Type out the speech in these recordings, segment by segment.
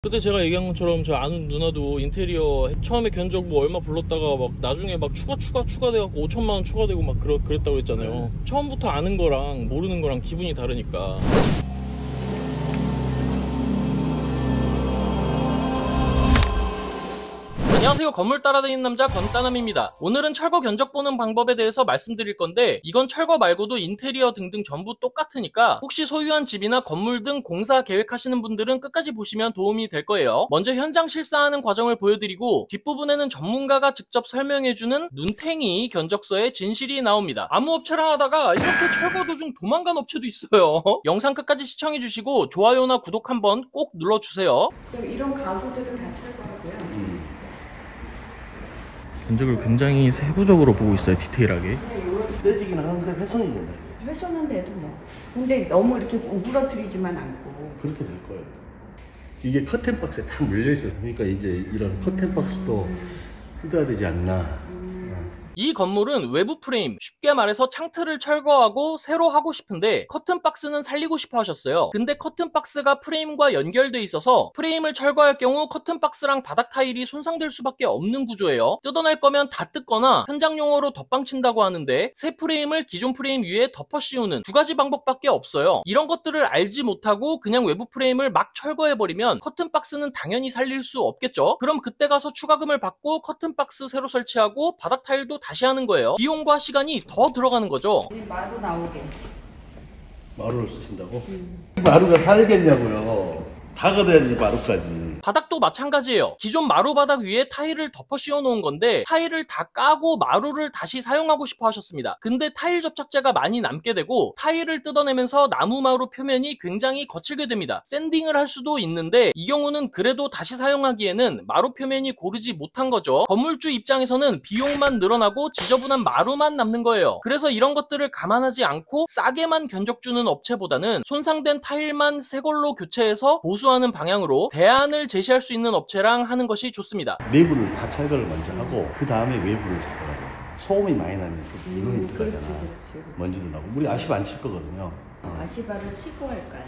그때 제가 얘기한 것처럼 저 아는 누나도 인테리어 처음에 견적 뭐 얼마 불렀다가 막 나중에 막 추가돼갖고 5천만 원 추가되고 막 그랬다고 했잖아요. 처음부터 아는 거랑 모르는 거랑 기분이 다르니까. 안녕하세요. 건물 따라다니는 남자 건따남입니다. 오늘은 철거 견적 보는 방법에 대해서 말씀드릴 건데, 이건 철거 말고도 인테리어 등등 전부 똑같으니까 혹시 소유한 집이나 건물 등 공사 계획하시는 분들은 끝까지 보시면 도움이 될 거예요. 먼저 현장 실사하는 과정을 보여드리고 뒷부분에는 전문가가 직접 설명해주는 눈탱이 견적서의 진실이 나옵니다. 아무 업체랑 하다가 이렇게 철거 도중 도망간 업체도 있어요. 영상 끝까지 시청해주시고 좋아요나 구독 한번 꼭 눌러주세요. 이런 가구들은 다 철거하고요. 견적을 굉장히 세부적으로 보고 있어요. 디테일하게. 떼지긴 하는데 훼손이 된다. 훼손은 돼도 뭐. 근데 너무 이렇게 우그러뜨리지만 않고. 그렇게 될 거예요. 이게 커튼박스에 다 물려있어요. 그러니까 이제 이런 커튼박스도 뜯어야 되지 않나. 이 건물은 외부 프레임, 쉽게 말해서 창틀을 철거하고 새로 하고 싶은데 커튼박스는 살리고 싶어 하셨어요. 근데 커튼박스가 프레임과 연결돼 있어서 프레임을 철거할 경우 커튼박스랑 바닥 타일이 손상될 수밖에 없는 구조예요. 뜯어낼 거면 다 뜯거나 현장 용어로 덧방 친다고 하는데 새 프레임을 기존 프레임 위에 덮어 씌우는 두 가지 방법밖에 없어요. 이런 것들을 알지 못하고 그냥 외부 프레임을 막 철거해버리면 커튼박스는 당연히 살릴 수 없겠죠. 그럼 그때 가서 추가금을 받고 커튼박스 새로 설치하고 바닥 타일도 다시 하는 거예요. 비용과 시간이 더 들어가는 거죠. 마루 나오게. 마루를 쓰신다고? 마루가 살겠냐고요. 다 걷어야지 마루까지. 바닥도 마찬가지예요. 기존 마루 바닥 위에 타일을 덮어 씌워 놓은 건데 타일을 다 까고 마루를 다시 사용하고 싶어 하셨습니다. 근데 타일 접착제가 많이 남게 되고 타일을 뜯어내면서 나무 마루 표면이 굉장히 거칠게 됩니다. 샌딩을 할 수도 있는데 이 경우는 그래도 다시 사용하기에는 마루 표면이 고르지 못한 거죠. 건물주 입장에서는 비용만 늘어나고 지저분한 마루만 남는 거예요. 그래서 이런 것들을 감안하지 않고 싸게만 견적 주는 업체보다는 손상된 타일만 새 걸로 교체해서 보수하는 방향으로 대안을 제시할 수 있는 업체랑 하는 것이 좋습니다. 내부를 다 철거를 먼저 하고 그 다음에 외부를 철거하고 소음이 많이 나면 인원이 들어가잖아. 그렇지. 먼지도 나고. 우리 아시바 안 칠 거거든요. 아시바를 치고 할까요?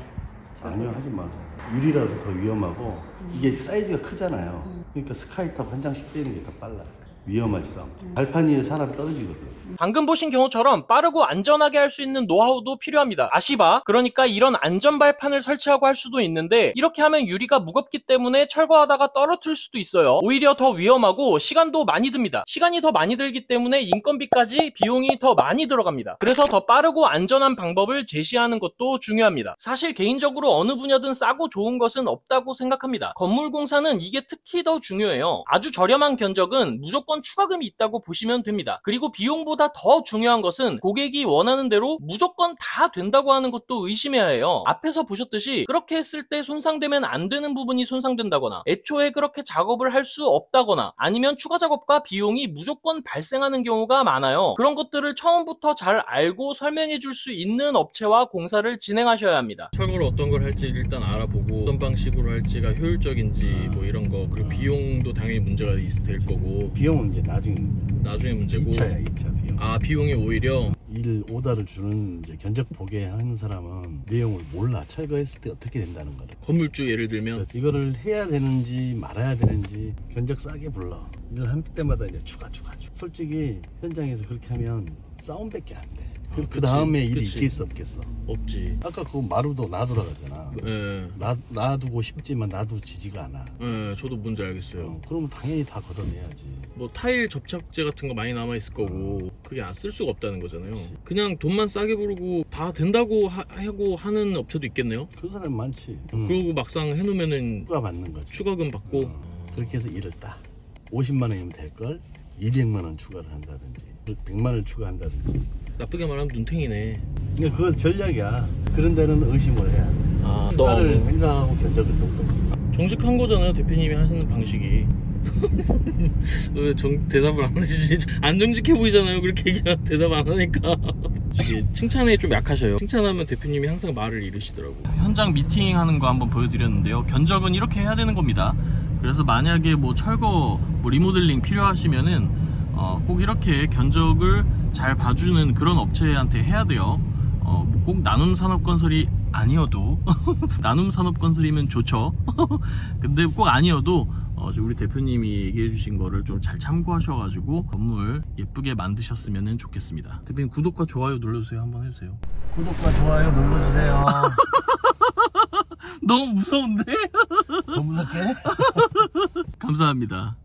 아니요, 하지 마세요. 유리라서 더 위험하고 이게 사이즈가 크잖아요. 그러니까 스카이탑 한 장씩 떼는 게 더 빨라요. 위험하지도 않고. 발판 위에 사람이 떨어지거든. 방금 보신 경우처럼 빠르고 안전하게 할 수 있는 노하우도 필요합니다. 아시바, 그러니까 이런 안전 발판을 설치하고 할 수도 있는데 이렇게 하면 유리가 무겁기 때문에 철거하다가 떨어뜨릴 수도 있어요. 오히려 더 위험하고 시간도 많이 듭니다. 시간이 더 많이 들기 때문에 인건비까지 비용이 더 많이 들어갑니다. 그래서 더 빠르고 안전한 방법을 제시하는 것도 중요합니다. 사실 개인적으로 어느 분야든 싸고 좋은 것은 없다고 생각합니다. 건물 공사는 이게 특히 더 중요해요. 아주 저렴한 견적은 무조건 추가금이 있다고 보시면 됩니다. 그리고 비용보다 더 중요한 것은 고객이 원하는 대로 무조건 다 된다고 하는 것도 의심해야 해요. 앞에서 보셨듯이 그렇게 했을 때 손상되면 안 되는 부분이 손상된다거나 애초에 그렇게 작업을 할 수 없다거나 아니면 추가 작업과 비용이 무조건 발생하는 경우가 많아요. 그런 것들을 처음부터 잘 알고 설명해 줄 수 있는 업체와 공사를 진행하셔야 합니다. 철거를 어떤 걸 할지 일단 알아보고 어떤 방식으로 할지가 효율적인지 뭐 이런 거, 그리고 비용도 당연히 문제가 될 거고. 비용은 이제 나중에 문제고 2차 비용. 아, 비용이 오히려 일 오다를 주는 이제 견적 보게 하는 사람은 내용을 몰라. 철거했을 때 어떻게 된다는 거를. 건물주 예를 들면 이거를 해야 되는지 말아야 되는지 견적 싸게 불러. 이걸 할 때마다 이제 추가. 솔직히 현장에서 그렇게 하면 싸움밖에 안 돼. 그 다음에 일이 있겠어 없겠어? 없지. 아까 그 마루도 놔두라가잖아. 예. 놔두고 싶지만 놔두지지가 않아. 예, 저도 뭔지 알겠어요. 그러면 당연히 다 걷어내야지. 뭐 타일 접착제 같은 거 많이 남아있을 거고 그게 안 쓸 수가 없다는 거잖아요. 그치. 그냥 돈만 싸게 부르고 다 된다고 하고 하는 업체도 있겠네요. 그 사람 많지. 그리고 막상 해놓으면은 추가 받는 거지. 추가금 받고. 그렇게 해서 일을 따. 50만 원이면 될 걸 200만 원 추가를 한다든지 100만 원 추가한다든지. 나쁘게 말하면 눈탱이네. 그러니까 그건 전략이야. 그런 데는 의심을 해야 돼. 추가를 생각하고 견적을 놓은 거지. 정직한 거잖아요, 대표님이 하시는 방식이. 왜 대답을 안 하시지? 안 정직해 보이잖아요, 그렇게 대답 안 하니까. 칭찬에 좀 약하셔요. 칭찬하면 대표님이 항상 말을 잃으시더라고요. 현장 미팅 하는 거 한번 보여드렸는데요. 견적은 이렇게 해야 되는 겁니다. 그래서 만약에 뭐 철거, 뭐 리모델링 필요하시면은 꼭 이렇게 견적을 잘 봐주는 그런 업체한테 해야 돼요. 꼭 나눔산업건설이 아니어도 나눔 산업 건설이면 좋죠. 근데 꼭 아니어도 우리 대표님이 얘기해 주신 거를 좀 잘 참고하셔가지고 건물 예쁘게 만드셨으면 좋겠습니다. 대표님 구독과 좋아요 눌러주세요. 한번 해주세요. 구독과 좋아요 눌러주세요. 너무 무서운데? 더 무섭게? 감사합니다.